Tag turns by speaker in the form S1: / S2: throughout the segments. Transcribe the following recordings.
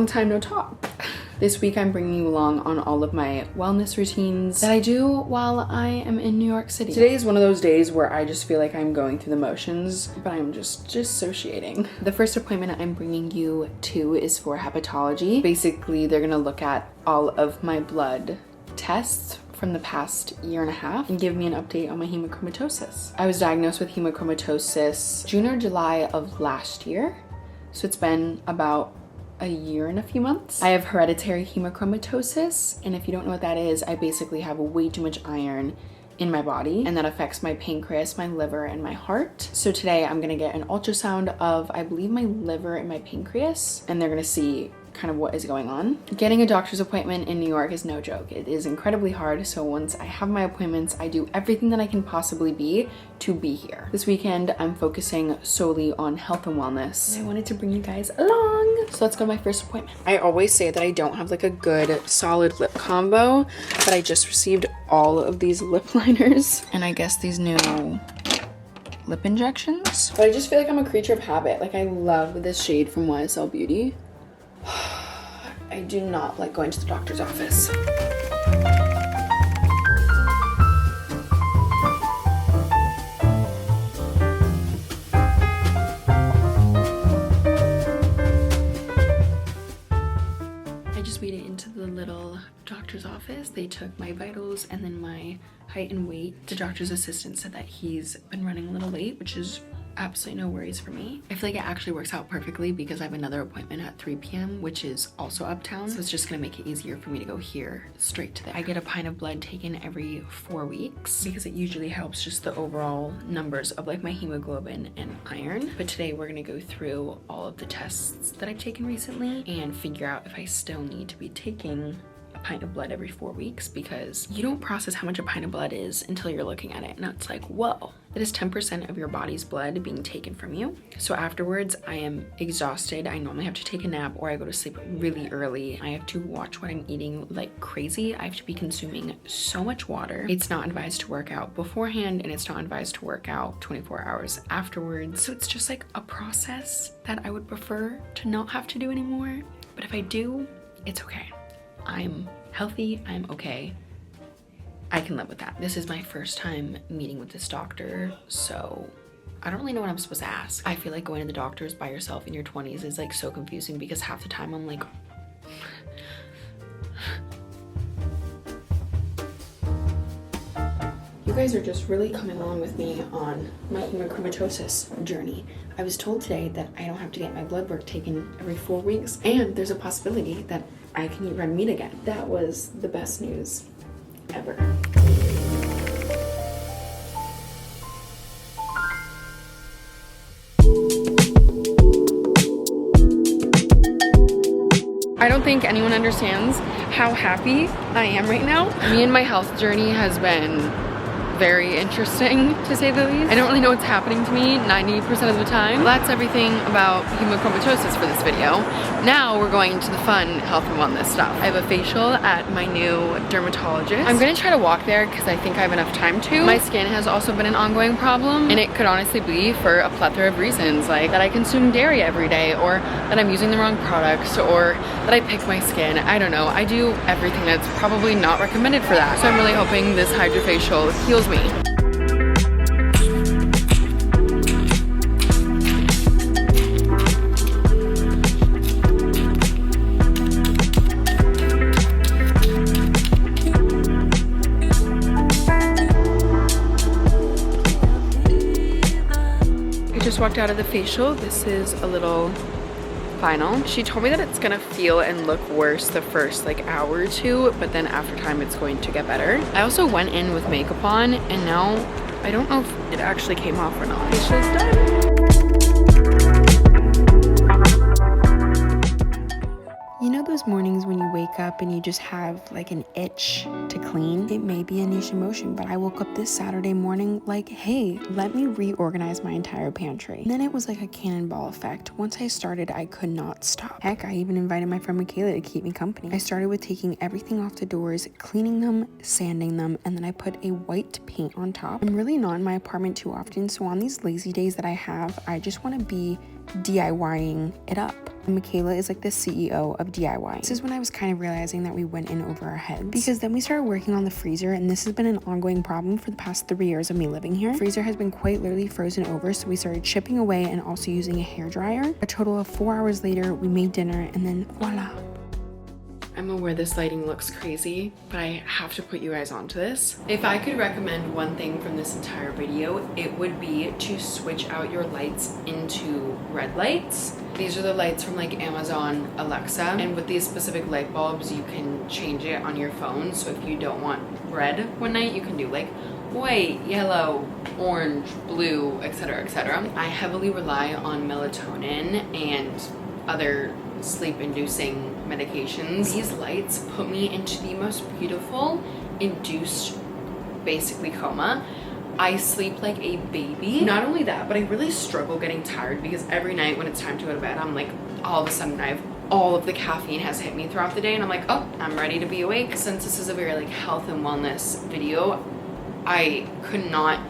S1: Long time no talk. This week I'm bringing you along on all of my wellness routines that I do while I am in New York City. Today is one of those days where I just feel like I'm going through the motions, but I'm just dissociating. The first appointment I'm bringing you to is for hepatology. Basically, they're gonna look at all of my blood tests from the past year and a half and give me an update on my hemochromatosis. I was diagnosed with hemochromatosis June or July of last year, so it's been about a year and a few months. I have hereditary hemochromatosis, and if you don't know what that is, I basically have way too much iron in my body, and that affects my pancreas, my liver, and my heart. So today I'm gonna get an ultrasound of, I believe, my liver and my pancreas, and they're gonna see kind of what is going on. Getting a doctor's appointment in New York is no joke. It is incredibly hard, so once I have my appointments, I do everything that I can possibly be to be here. This weekend, I'm focusing solely on health and wellness. I wanted to bring you guys along. So let's go to my first appointment. I always say that I don't have like a good solid lip combo, but I just received all of these lip liners and I guess these new lip injections. But I just feel like I'm a creature of habit. Like I love this shade from YSL Beauty. I do not like going to the doctor's office. I just made it into the little doctor's office. They took my vitals and then my height and weight. The doctor's assistant said that he's been running a little late, which is absolutely no worries for me. I feel like it actually works out perfectly because I have another appointment at 3 p.m. which is also uptown, so it's just gonna make it easier for me to go here straight to there. I get a pint of blood taken every 4 weeks because it usually helps just the overall numbers of like my hemoglobin and iron. But today we're gonna go through all of the tests that I've taken recently and figure out if I still need to be taking a pint of blood every 4 weeks, because you don't process how much a pint of blood is until you're looking at it and it's like, whoa, that is 10% of your body's blood being taken from you. So afterwards I am exhausted. I normally have to take a nap or I go to sleep really early. I have to watch what I'm eating like crazy. I have to be consuming so much water. It's not advised to work out beforehand and it's not advised to work out 24 hours afterwards. So it's just like a process that I would prefer to not have to do anymore. But if I do, it's okay. I'm healthy, I'm okay. I can live with that. This is my first time meeting with this doctor, so I don't really know what I'm supposed to ask. I feel like going to the doctors by yourself in your 20s is like so confusing because half the time I'm like, you guys are just really coming along with me on my hemochromatosis journey. I was told today that I don't have to get my blood work taken every 4 weeks, and there's a possibility that I can eat red meat again. That was the best news ever. I don't think anyone understands how happy I am right now. Me and my health journey has been very interesting, to say the least. I don't really know what's happening to me 90% of the time. Well, that's everything about hemochromatosis for this video. Now we're going to the fun health and wellness stuff. I have a facial at my new dermatologist. I'm gonna try to walk there because I think I have enough time to. My skin has also been an ongoing problem, and it could honestly be for a plethora of reasons, like that I consume dairy every day, or that I'm using the wrong products, or that I pick my skin. I don't know. I do everything that's probably not recommended for that. So I'm really hoping this hydrofacial heals me. I just walked out of the facial. This is a little final. She told me that it's gonna feel and look worse the first like hour or two, but then after time it's going to get better. I also went in with makeup on, and now I don't know if it actually came off or not. Facial's done. You know those mornings when you wake up and you just have like an itch to clean? It may be a niche emotion, but I woke up this Saturday morning like, hey, let me reorganize my entire pantry. And then it was like a cannonball effect. Once I started, I could not stop. Heck, I even invited my friend Michaela to keep me company. I started with taking everything off the doors, cleaning them, sanding them, and then I put a white paint on top. I'm really not in my apartment too often, so on these lazy days that I have, I just want to be DIYing it up. Michaela is like the CEO of DIY. This is when I was kind of realizing that we went in over our heads, because then we started working on the freezer, and this has been an ongoing problem for the past 3 years of me living here. The freezer has been quite literally frozen over, so we started chipping away and also using a hairdryer. A total of 4 hours later, we made dinner, and then voila. I'm aware this lighting looks crazy, but I have to put you guys onto this. If I could recommend one thing from this entire video, it would be to switch out your lights into red lights. These are the lights from like Amazon Alexa, and with these specific light bulbs, you can change it on your phone. So if you don't want red one night, you can do like white, yellow, orange, blue, etc., etc. I heavily rely on melatonin and other sleep-inducing medications. These lights put me into the most beautiful induced basically coma. I sleep like a baby. Not only that, but I really struggle getting tired, because every night when it's time to go to bed, I'm like, all of a sudden all of the caffeine has hit me throughout the day, and I'm like, oh, I'm ready to be awake. Since this is a very like health and wellness video, I could not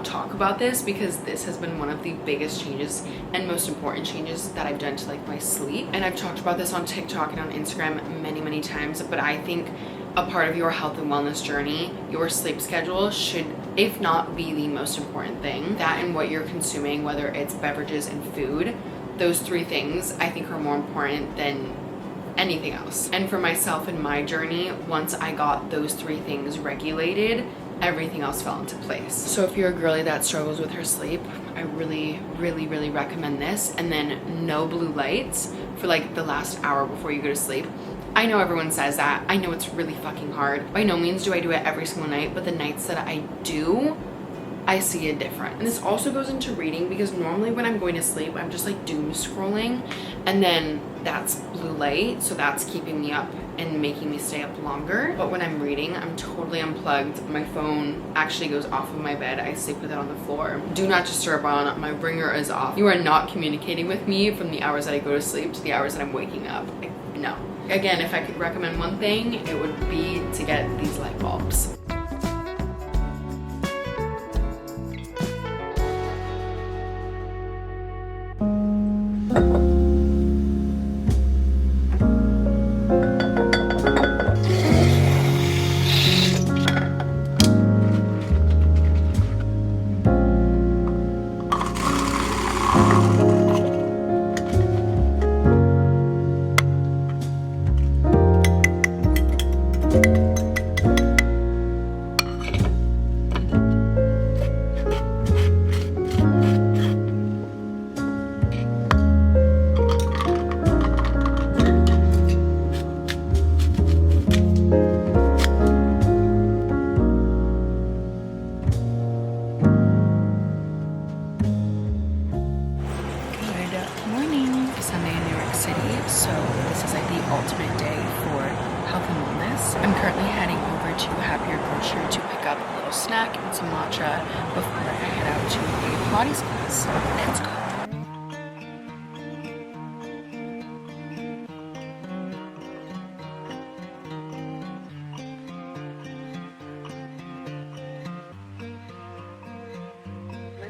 S1: talk about this, because this has been one of the biggest changes and most important changes that I've done to like my sleep. And I've talked about this on TikTok and on Instagram many times, but I think a part of your health and wellness journey, your sleep schedule should, if not be the most important thing, that and what you're consuming, whether it's beverages and food, those 3 things I think are more important than anything else. And for myself and my journey, once I got those 3 things regulated, everything else fell into place. So if you're a girly that struggles with her sleep, I really recommend this. And then no blue lights for like the last hour before you go to sleep. I know everyone says that. I know it's really fucking hard. By no means do I do it every single night, but the nights that I do, I see a difference. And this also goes into reading, because normally when I'm going to sleep, I'm just like doom scrolling, and then that's blue light, so that's keeping me up and making me stay up longer. But when I'm reading, I'm totally unplugged. My phone actually goes off of my bed. I sleep with it on the floor. Do not disturb on. My ringer is off. You are not communicating with me from the hours that I go to sleep to the hours that I'm waking up. No. Again, if I could recommend one thing, it would be to get these light bulbs. Ultimate day for health and wellness. I'm currently heading over to Happier Grocery to pick up a little snack and some matcha before I head out to a Pilates class. Let's go.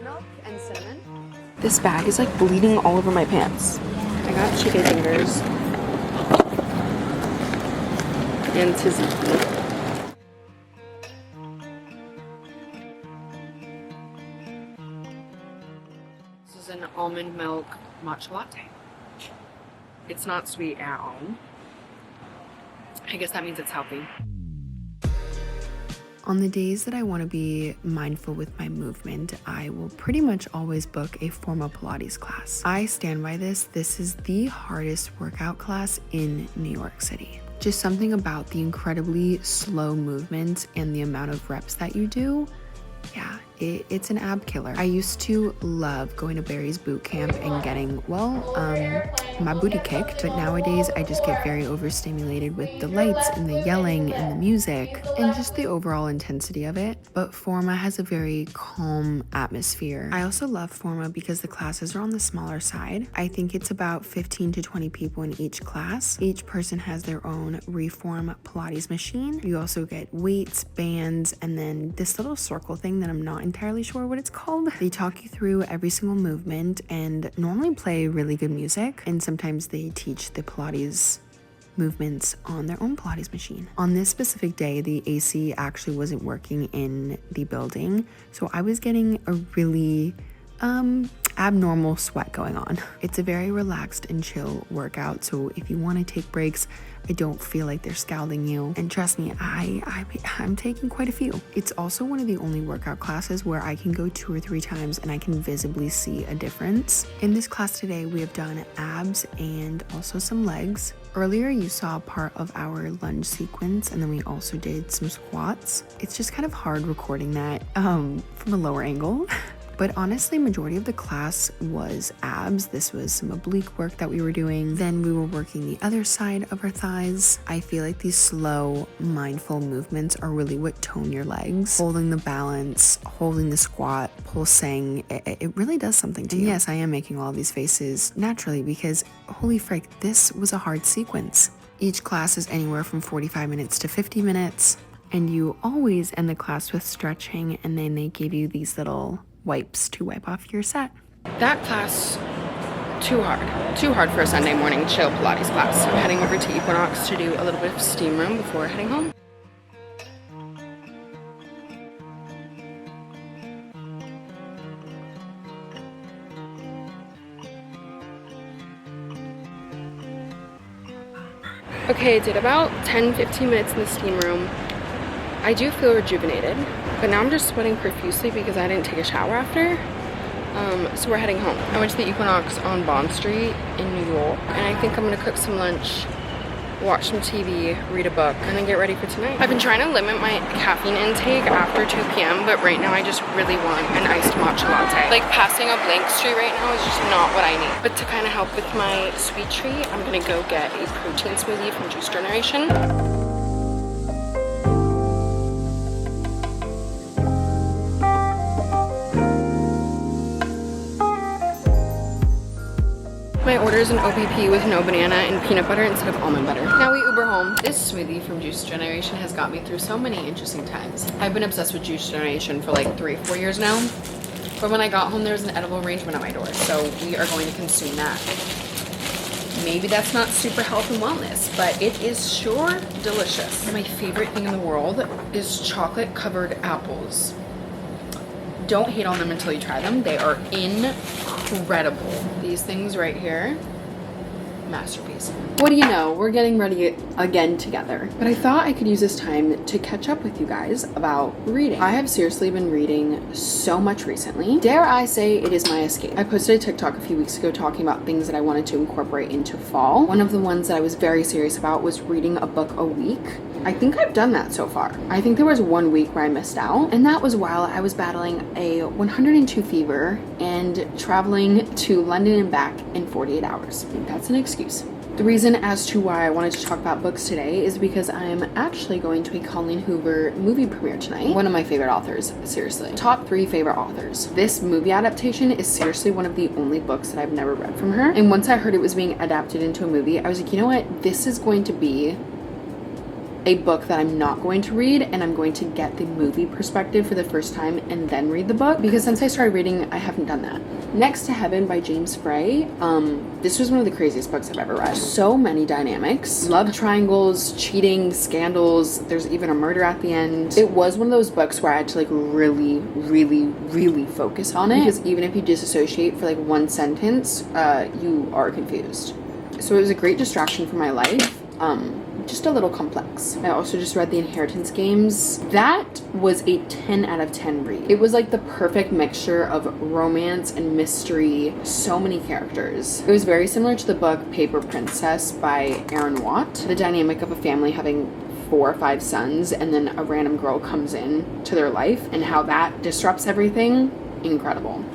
S1: Milk and cinnamon. This bag is like bleeding all over my pants. I got chicken fingers and tzatziki. This is an almond milk matcha latte. It's not sweet at all. I guess that means it's healthy. On the days that I want to be mindful with my movement, I will pretty much always book a formal Pilates class. I stand by this. This is the hardest workout class in New York City. Just something about the incredibly slow movement and the amount of reps that you do. Yeah, it's an ab killer. I used to love going to Barry's boot camp and getting, my booty kicked, but nowadays I just get very overstimulated with the lights and the yelling and the music and just the overall intensity of it. But Forma has a very calm atmosphere. I also love Forma because the classes are on the smaller side. I think it's about 15 to 20 people in each class. Each person has their own Reform Pilates machine. You also get weights, bands, and then this little circle thing that I'm not entirely sure what it's called. They talk you through every single movement and normally play really good music. And
S2: and sometimes they teach the Pilates movements on their own Pilates machine. On this specific day, the AC actually wasn't working in the building, so I was getting a really abnormal sweat going on. It's a very relaxed and chill workout, so if you want to take breaks, I don't feel like they're scalding you. And trust me, I'm taking quite a few. It's also one of the only workout classes where I can go 2 or 3 times and I can visibly see a difference. In this class today, we have done abs and also some legs. Earlier, you saw part of our lunge sequence, and then we also did some squats. It's just kind of hard recording that from a lower angle. But honestly, majority of the class was abs. This was some oblique work that we were doing. Then we were working the other side of our thighs. I feel like these slow, mindful movements are really what tone your legs. Holding the balance, holding the squat, pulsing, it really does something to you. Yes, I am making all these faces naturally because holy frick, this was a hard sequence. Each class is anywhere from 45 minutes to 50 minutes. And you always end the class with stretching, and then they give you these little wipes to wipe off your set.
S1: That class, too hard for a Sunday morning chill Pilates class. I'm heading over to Equinox to do a little bit of steam room before heading home. Okay, I did about 10-15 minutes in the steam room. I do feel rejuvenated, but now I'm just sweating profusely because I didn't take a shower after. So we're heading home. I went to the Equinox on Bond Street in New York, and I think I'm gonna cook some lunch, watch some TV, read a book, and then get ready for tonight. I've been trying to limit my caffeine intake after 2 p.m., but right now I just really want an iced matcha latte. Like passing a blank street right now is just not what I need. But to kind of help with my sweet treat, I'm gonna go get a protein smoothie from Juice Generation. My order is an OPP with no banana and peanut butter instead of almond butter. Now we Uber home. This smoothie from Juice Generation has got me through so many interesting times. I've been obsessed with Juice Generation for like 3-4 years now. But when I got home, there was an edible arrangement at my door, so we are going to consume that. Maybe that's not super health and wellness, but it is sure delicious. And my favorite thing in the world is chocolate covered apples. Don't hate on them until you try them. They are incredible. These things right here, masterpiece. What do you know? We're getting ready again together. But I thought I could use this time to catch up with you guys about reading. I have seriously been reading so much recently. Dare I say it is my escape. I posted a TikTok a few weeks ago talking about things that I wanted to incorporate into fall. One of the ones that I was very serious about was reading a book a week. I think I've done that so far. I think there was 1 week where I missed out, and that was while I was battling a 102 fever and traveling to London and back in 48 hours. I think that's an excuse. The reason as to why I wanted to talk about books today is because I'm actually going to a Colleen Hoover movie premiere tonight. One of my favorite authors, seriously. Top 3 favorite authors. This movie adaptation is seriously one of the only books that I've never read from her. And once I heard it was being adapted into a movie, I was like, you know what? This is going to be a book that I'm not going to read, and I'm going to get the movie perspective for the first time and then read the book, because since I started reading, I haven't done that. Next to Heaven by James Frey. This was one of the craziest books I've ever read. So many dynamics, love triangles, cheating, scandals, there's even a murder at the end. It was one of those books where I had to like really focus on it, because even if you disassociate for like one sentence, you are confused. So it was a great distraction from my life. Just a little complex. I also just read The Inheritance Games. That was a 10 out of 10 read. It was like the perfect mixture of romance and mystery, so many characters. It was very similar to the book Paper Princess by Aaron Watt. The dynamic of a family having 4 or 5 sons, and then a random girl comes in to their life, and how that disrupts everything. Incredible.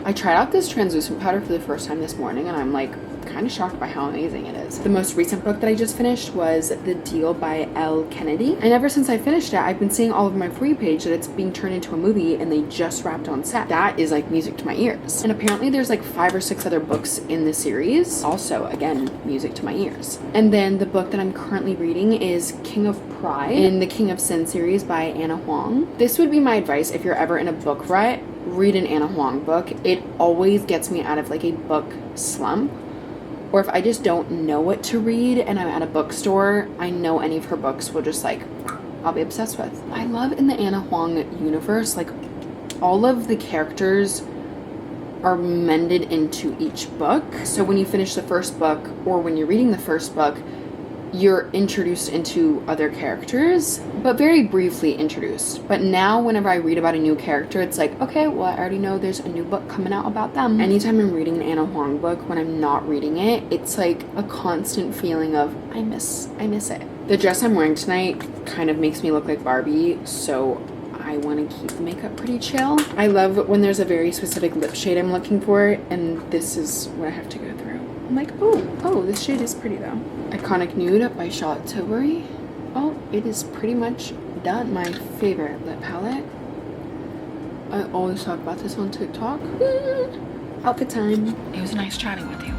S1: I tried out this translucent powder for the first time this morning, and I'm like kind of shocked by how amazing it is. The most recent book that I just finished was The Deal by Elle Kennedy, and ever since I finished it, I've been seeing all over my For You page that it's being turned into a movie and they just wrapped on set. That is like music to my ears. And apparently there's like 5 or 6 other books in the series, also again music to my ears. And then the book that I'm currently reading is King of Pride in the King of Sin series by Anna Huang. This would be my advice if you're ever in a book rut. Read an Anna Huang book. It always gets me out of like a book slump. or if I just don't know what to read and I'm at a bookstore, I know any of her books will just like, I'll be obsessed with. I love in the Anna Huang universe, like all of the characters are mended into each book. So when you finish the first book or when you're reading the first book, you're introduced into other characters, but very briefly introduced. But now whenever I read about a new character, it's like, okay, well, I already know there's a new book coming out about them. Anytime I'm reading an Anna Huang book, when I'm not reading it, it's like a constant feeling of I miss it. The dress I'm wearing tonight kind of makes me look like Barbie, so I want to keep the makeup pretty chill. I love when there's a very specific lip shade I'm looking for, and this is what I have to go through. I'm like, oh, this shade is pretty though. Iconic Nude by Charlotte Tilbury. Oh, it is pretty much done. My favorite lip palette. I always talk about this on TikTok. Outfit time. It was nice chatting with you.